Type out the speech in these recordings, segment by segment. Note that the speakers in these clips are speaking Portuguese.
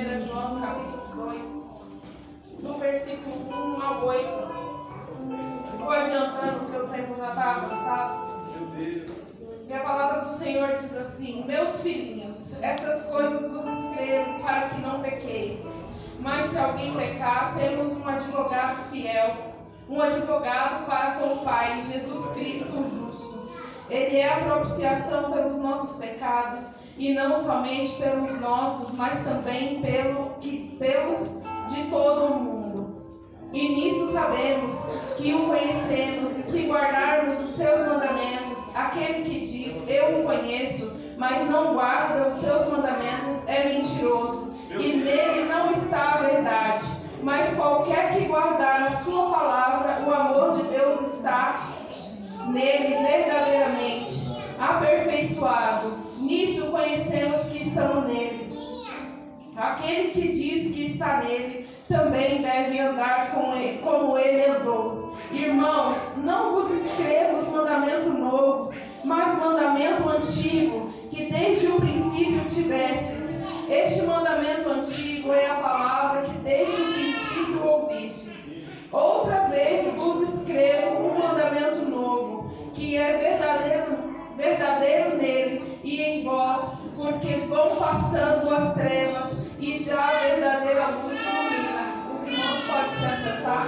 1 João, capítulo 2, do versículo 1 ao 8. Vou adiantando porque o tempo já está avançado. E a palavra do Senhor diz assim: Meus filhinhos, estas coisas vos escrevo para que não pequeis. Mas se alguém pecar, temos um advogado fiel, um advogado para com o Pai, Jesus Cristo o justo. Ele é a propiciação pelos nossos pecados, e não somente pelos nossos, mas também pelos de todo o mundo. E nisso sabemos que o conhecemos, e se guardarmos os seus mandamentos, aquele que diz, eu o conheço, mas não guarda os seus mandamentos, é mentiroso, e nele não está a verdade. Mas qualquer que guardar a sua palavra, o amor de Deus está nele verdadeiramente aperfeiçoado. Nisso conhecemos que estamos nele. Aquele que diz que está nele também deve andar como ele andou. Irmãos, não vos escrevo mandamento novo, mas mandamento antigo, que desde o princípio tivestes. Este mandamento antigo é a palavra que desde o princípio ouvistes. Outra vez vos escrevo um mandamento novo, que é verdadeiro nele e em vós, porque vão passando as trevas e já a verdadeira luz ilumina. Os irmãos podem se assentar.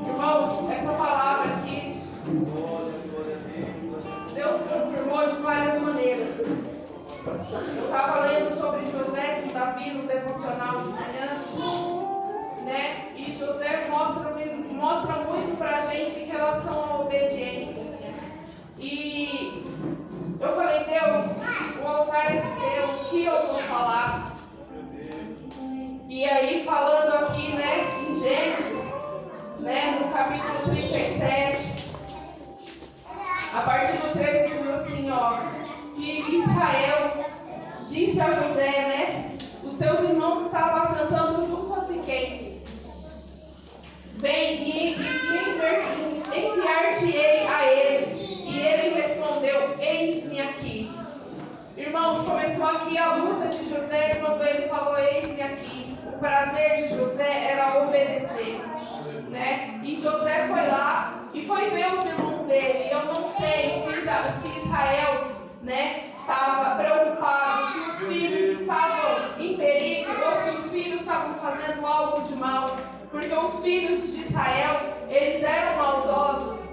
Irmãos, essa palavra aqui, Deus confirmou de várias maneiras. Eu estava lendo sobre José com Davi no devocional de manhã, né? E José mostra muito para a gente em relação à obediência. E eu falei, Deus, o altar é seu, o que eu vou falar? E aí, falando aqui, né, em Gênesis, né, no capítulo 37, a partir do 13 diz assim, ó, que Israel disse a José, né, os teus irmãos estavam assentando junto a Siquém. Vem e enviar-te-ei a eles. E ele respondeu, eis-me aqui. Irmãos, começou aqui a luta de José quando ele falou, eis-me aqui. O prazer de José era obedecer, né? E José foi lá e foi ver os irmãos dele. Eu não sei se Israel, né, estava preocupado, se os filhos estavam em perigo ou se os filhos estavam fazendo algo de mal. Porque os filhos de Israel, eles eram maldosos,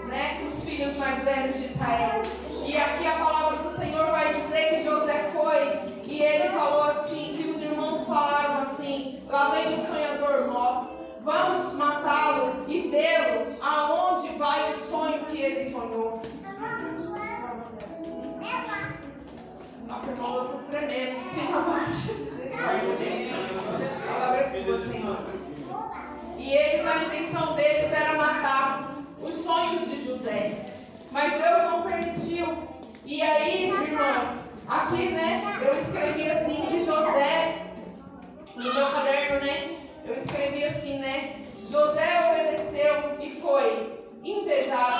né? Os filhos mais velhos de Israel. E aqui a palavra do Senhor vai dizer que José foi e ele falou assim, que os irmãos falaram assim, lá vem o sonhador Mó, vamos matá-lo e vê-lo aonde vai o sonho que ele sonhou. Nossa, irmão, eu tô tremendo, cima abaixo. A palavra é sua, Senhor. E eles, a intenção deles era matar os sonhos de José. Mas Deus não permitiu. E aí, irmãos, aqui, né, eu escrevi assim que José, no meu caderno, né, eu escrevi assim, né, José obedeceu e foi invejado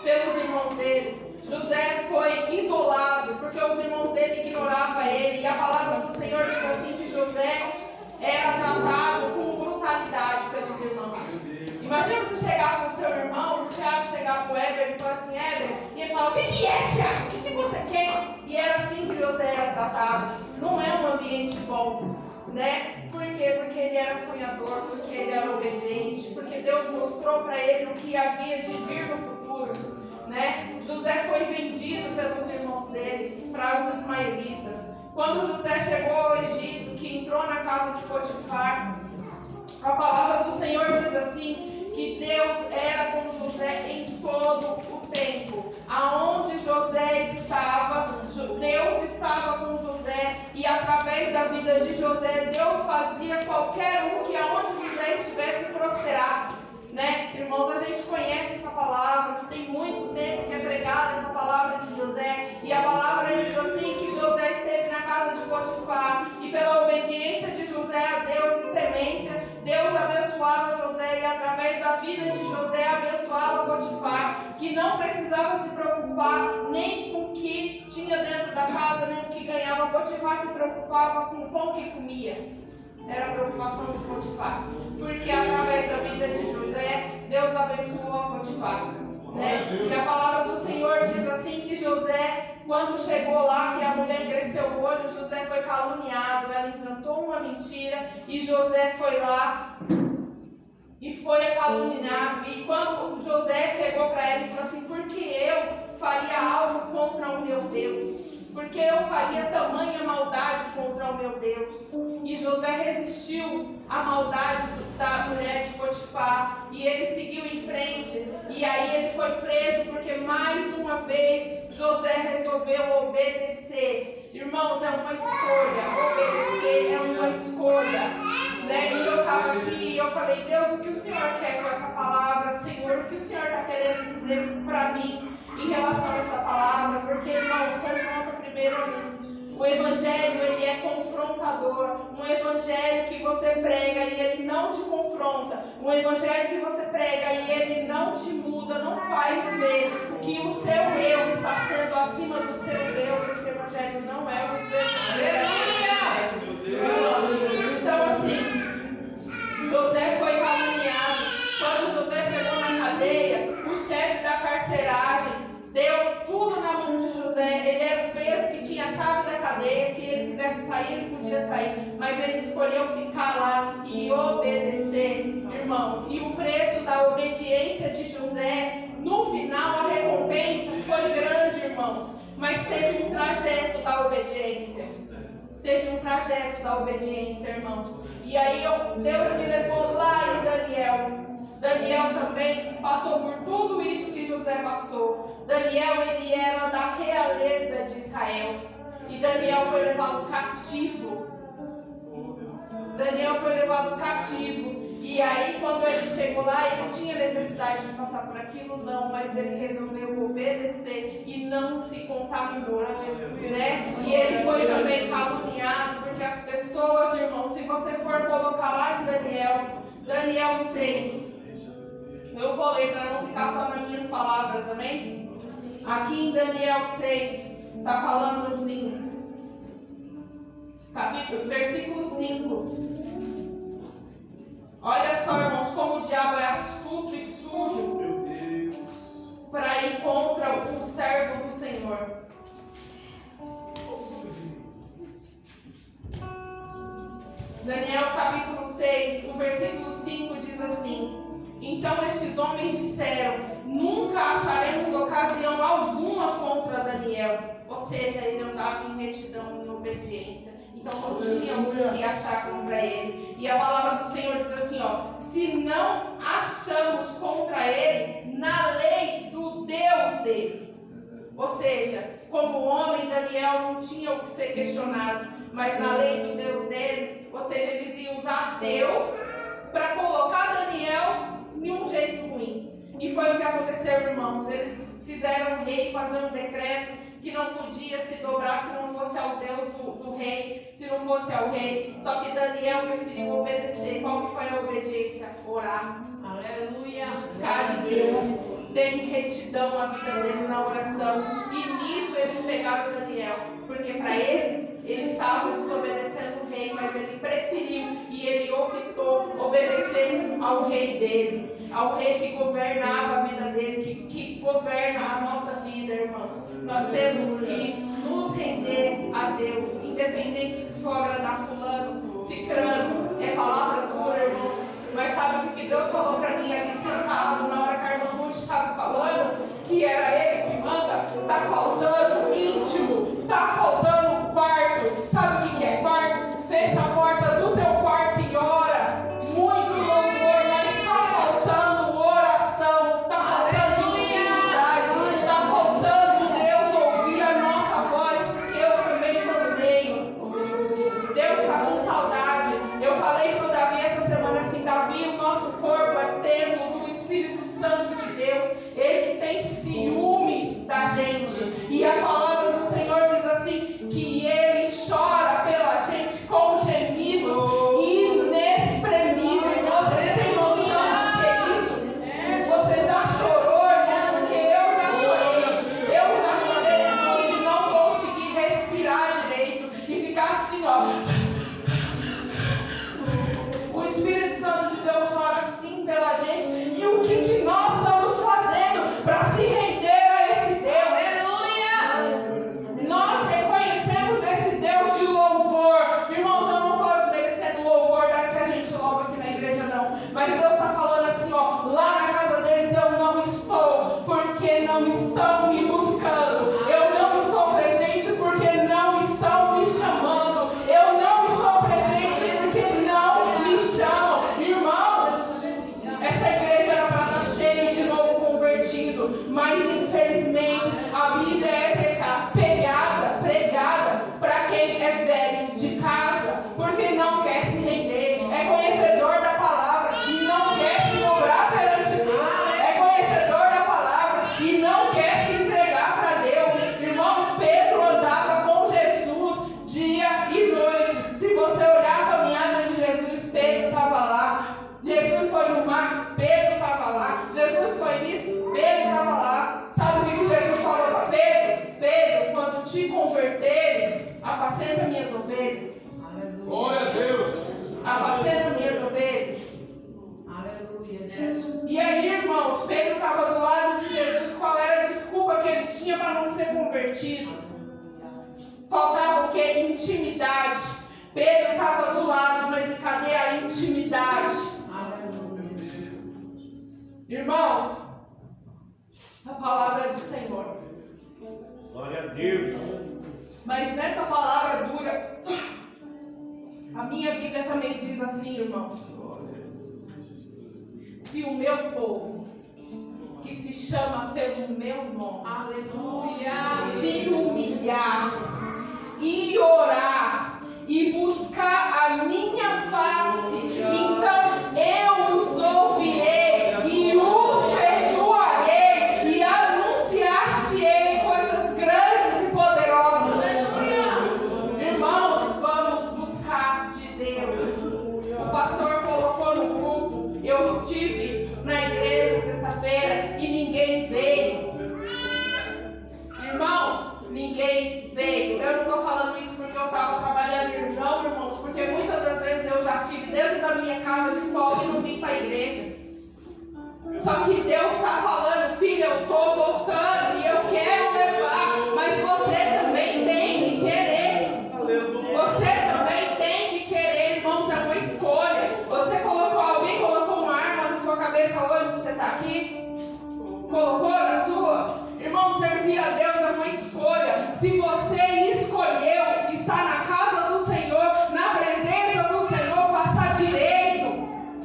pelos irmãos dele. José foi isolado, porque os irmãos dele ignoravam ele. E a palavra do Senhor diz assim que José era tratado com brutalidade pelos irmãos. Imagina você chegar com o seu irmão, o Tiago chegar com o Heber e falar assim, Heber, e ele fala, o que é, Tiago? O que você quer? E era assim que José era tratado. Não é um ambiente bom, né? Por quê? Porque ele era sonhador, porque ele era obediente, porque Deus mostrou para ele o que havia de vir no futuro, né? José foi vendido pelos irmãos dele para os ismaelitas. Quando José chegou ao Egito, que entrou na casa de Potifar, a palavra do Senhor diz assim, que Deus era com José em todo o tempo. Aonde José estava, Deus estava com José, e através da vida de José, Deus fazia qualquer um que aonde José estivesse prosperado, né? Irmãos, a gente conhece essa palavra, tem muito tempo que é pregada essa palavra de José, e a palavra diz assim, que José esteve na casa de Potifar, e pela obediência de José a Deus e temência, Deus abençoava José, e através da vida de José abençoava Potifar, que não precisava se preocupar nem com o que tinha dentro da casa, nem Então Potifar se preocupava com o pão que comia. Era a preocupação de Potifar. Porque através da vida de José, Deus abençoou a Potifar. Né? E a palavra do Senhor diz assim que José, quando chegou lá, que a mulher cresceu o olho, José foi caluniado, ela inventou uma mentira e José foi lá e foi caluniado. E quando José chegou para ela e falou assim: por que eu faria algo contra o meu Deus? Porque eu faria tamanha maldade contra o meu Deus? E José resistiu à maldade da mulher de Potifar. E ele seguiu em frente. E aí ele foi preso porque mais uma vez José resolveu obedecer. Irmãos, é uma escolha. Obedecer é uma escolha. Né? E eu estava aqui e eu falei: Deus, o que o Senhor quer com essa palavra? Senhor, o que o Senhor está querendo dizer para mim em relação a essa palavra? Porque, irmãos, confronta primeiro a mim. O evangelho, ele é confrontador. Um evangelho que você prega e ele não te confronta. Um evangelho que você prega e ele não te muda, não faz ver que o seu eu está sendo acima do seu Deus. Esse evangelho não é o evangelho. Então, assim, José foi caluniado. Quando José chegou na cadeia, o chefe da carceragem deu tudo na mão de José. Ele era o preso que tinha a chave da cadeia. Se ele quisesse sair, ele podia sair. Mas ele escolheu ficar lá e obedecer, irmãos. E o preço da obediência de José, no final, a recompensa foi grande, irmãos. Mas teve um trajeto da obediência. Teve um trajeto da obediência, irmãos. E aí Deus me levou lá em Daniel. Daniel também passou por tudo isso que José passou. Daniel, ele era da realeza de Israel. E Daniel foi levado cativo. Daniel foi levado cativo. E aí, quando ele chegou lá, ele tinha necessidade de passar por aquilo? Não, mas ele resolveu obedecer e não se contaminou, né? E ele foi também caluniado, porque as pessoas, irmãos, se você for colocar lá em Daniel 6, eu vou ler para não ficar só nas minhas palavras, amém? Aqui em Daniel 6, está falando assim, versículo 5. Olha só, irmãos, como o diabo é astuto e sujo para ir contra o servo do Senhor. Daniel capítulo 6, o versículo 5 diz assim: então estes homens disseram: nunca acharemos ocasião alguma contra Daniel. Ou seja, ele andava em retidão, em obediência. Então não tinha o que se achar contra ele. E a palavra do Senhor diz assim, ó: se não achamos contra ele na lei do Deus dele. Ou seja, como homem, Daniel não tinha o que ser questionado, mas na lei do Deus deles, ou seja, eles iam usar Deus para colocar Daniel de um jeito ruim. E foi o que aconteceu, irmãos. Eles fizeram o rei fazer um decreto que não podia se dobrar se não fosse ao Deus do rei, se não fosse ao rei. Só que Daniel preferiu obedecer. Qual que foi a obediência? Orar. Aleluia. Buscar de Deus. Ter retidão a vida dele na oração. E nisso eles pegaram Daniel. Porque para eles, ele estava desobedecendo o rei, mas ele preferiu e ele optou obedecer ao rei deles. Ao rei que governava a vida dele, que governa a nossa vida, irmãos. Nós temos que nos render a Deus, independente se for agradar fulano, cicrano, é palavra dura, irmãos. Mas sabe o que Deus falou para mim ali sentado na hora que a irmã Ruth estava falando? Que era Ele que manda. Está faltando íntimo, está faltando quarto. Sabe o que é quarto? Fecha a porta do teu quarto e ora. Muito louvor, mas está faltando oração, está faltando intimidade, está faltando Deus ouvir a nossa voz. ovelhas. Glória a Deus. Apacenta minhas ovelhas. E aí, irmãos, Pedro estava do lado de Jesus. Qual era a desculpa que ele tinha para não ser convertido? Faltava o quê? Intimidade. Pedro estava do lado, mas cadê a intimidade? Irmãos, a palavra é do Senhor. Glória a Deus. Mas nessa palavra dura, a minha Bíblia também diz assim, irmãos: se o meu povo, que se chama pelo meu nome, aleluia, se humilhar e orar e buscar a minha face, então eu os ouvirei e os perdoarei e anunciar-te-ei coisas grandes e poderosas. Irmãos, vamos buscar de Deus. O pastor colocou no grupo, eu estive na igreja sexta-feira e ninguém veio. Irmãos, ninguém veio. Eu não estou falando isso porque eu estava trabalhando, não, irmãos, porque muitas das vezes eu já estive dentro da minha casa de folga e não vim para a igreja. Só que Deus está falando: filha, eu estou voltando e eu quero levar, mas você também tem que querer. Você também tem que querer, irmãos, é uma escolha. Alguém colocou uma arma na sua cabeça hoje que você está aqui? Colocou na sua? Irmão, servir a Deus é uma escolha. Se você escolheu estar na casa do Senhor, na presença do Senhor, faça direito.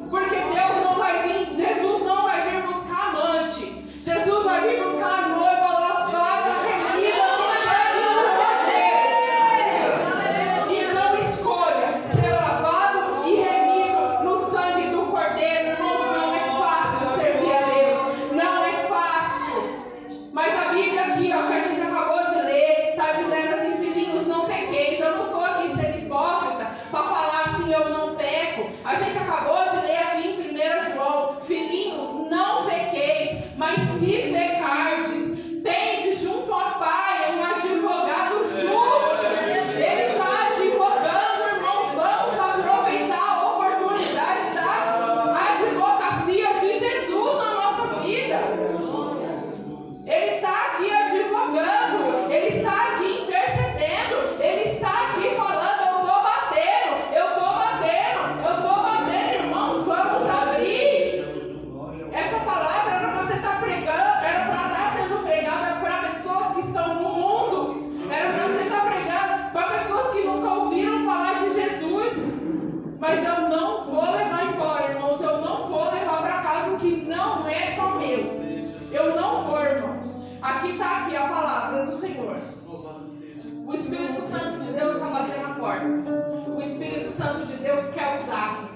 Porque Deus não vai vir, Jesus não vai vir buscar amante. Jesus vai vir buscar a noiva lavada, remida no sangue do Cordeiro. Então escolha ser lavado e remido no sangue do Cordeiro. Irmãos, não é fácil servir a Deus. Não é fácil. Mas a Bíblia aqui, ó, que a gente acabou de ler, está dizendo assim: filhinhos, não pequeis. Eu não estou aqui sendo hipócrita para falar assim, eu não peco. A gente acabou de ler aqui em 1 João: filhinhos, não pequeis, mas se pecardes, tende junto ao Pai um advogado justo. Ele está advogando, irmãos. Vamos aproveitar a oportunidade da advocacia de Jesus na nossa vida. Ele está aqui advogando, Ele está aqui intercedendo, Ele está aqui falando: eu estou batendo, eu estou batendo, eu estou batendo. Irmãos, vamos abrir. Essa palavra era para você estar pregando, era para estar sendo pregada para pessoas que estão no mundo, era para você estar pregando para pessoas que nunca ouviram falar de Jesus. Mas eu não vou levar embora, irmãos, eu não vou levar para casa o que não é só meu. Eu não vou, irmãos. Aqui está aqui a palavra do Senhor. O Espírito Santo de Deus está batendo na porta. O Espírito Santo de Deus quer usar.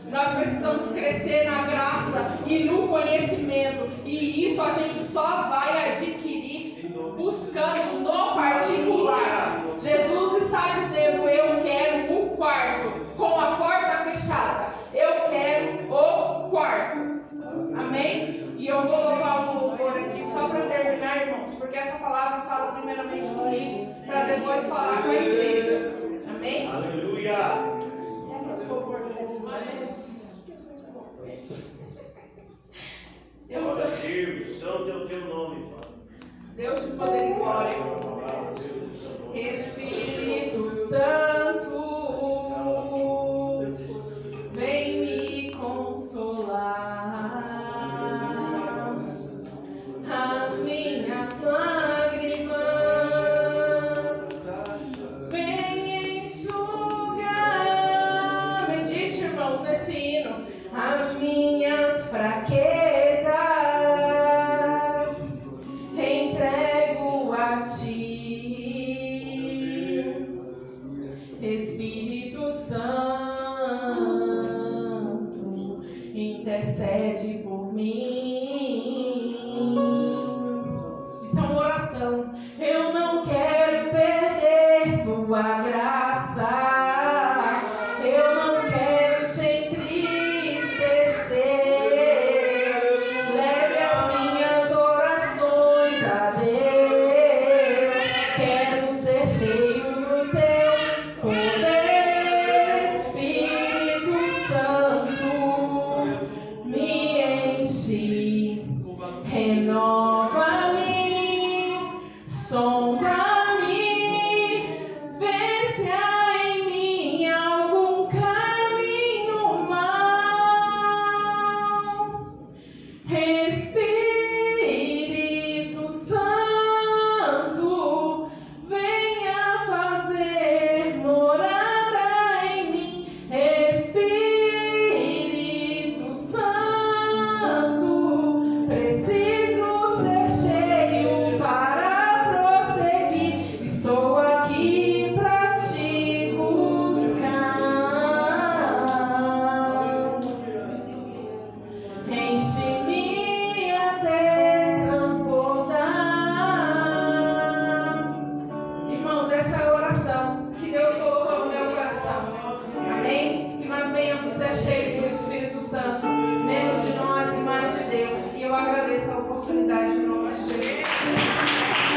Nós precisamos crescer na graça e no conhecimento. E isso a gente só vai adquirir buscando no particular. Jesus está dizendo: eu quero o quarto com a porta fechada. Eu quero o quarto. Amém? E eu vou louvar um louvor aqui só para terminar, irmãos, porque essa palavra fala primeiramente comigo, para depois falar com a igreja. Amém? Aleluia. Glória a Deus. Santo é o teu nome, Pai. Deus de poder e glória. Espírito Santo, vem me consolar. As minhas lágrimas, vem enxugar. Medite, irmãos, nesse hino. As minhas fraquezas entrego a ti, Espírito Santo, intercede por mim. Isso é uma oração. Eu não quero perder tua graça. Eu não quero te entristecer. Leve as minhas orações a Deus. Quero ser cheio do teu poder. enche-me até transbordar. Irmãos, essa é a oração que Deus colocou no meu coração. Amém? Que nós venhamos ser cheios do Espírito Santo, menos de nós e mais de Deus. E eu agradeço a oportunidade.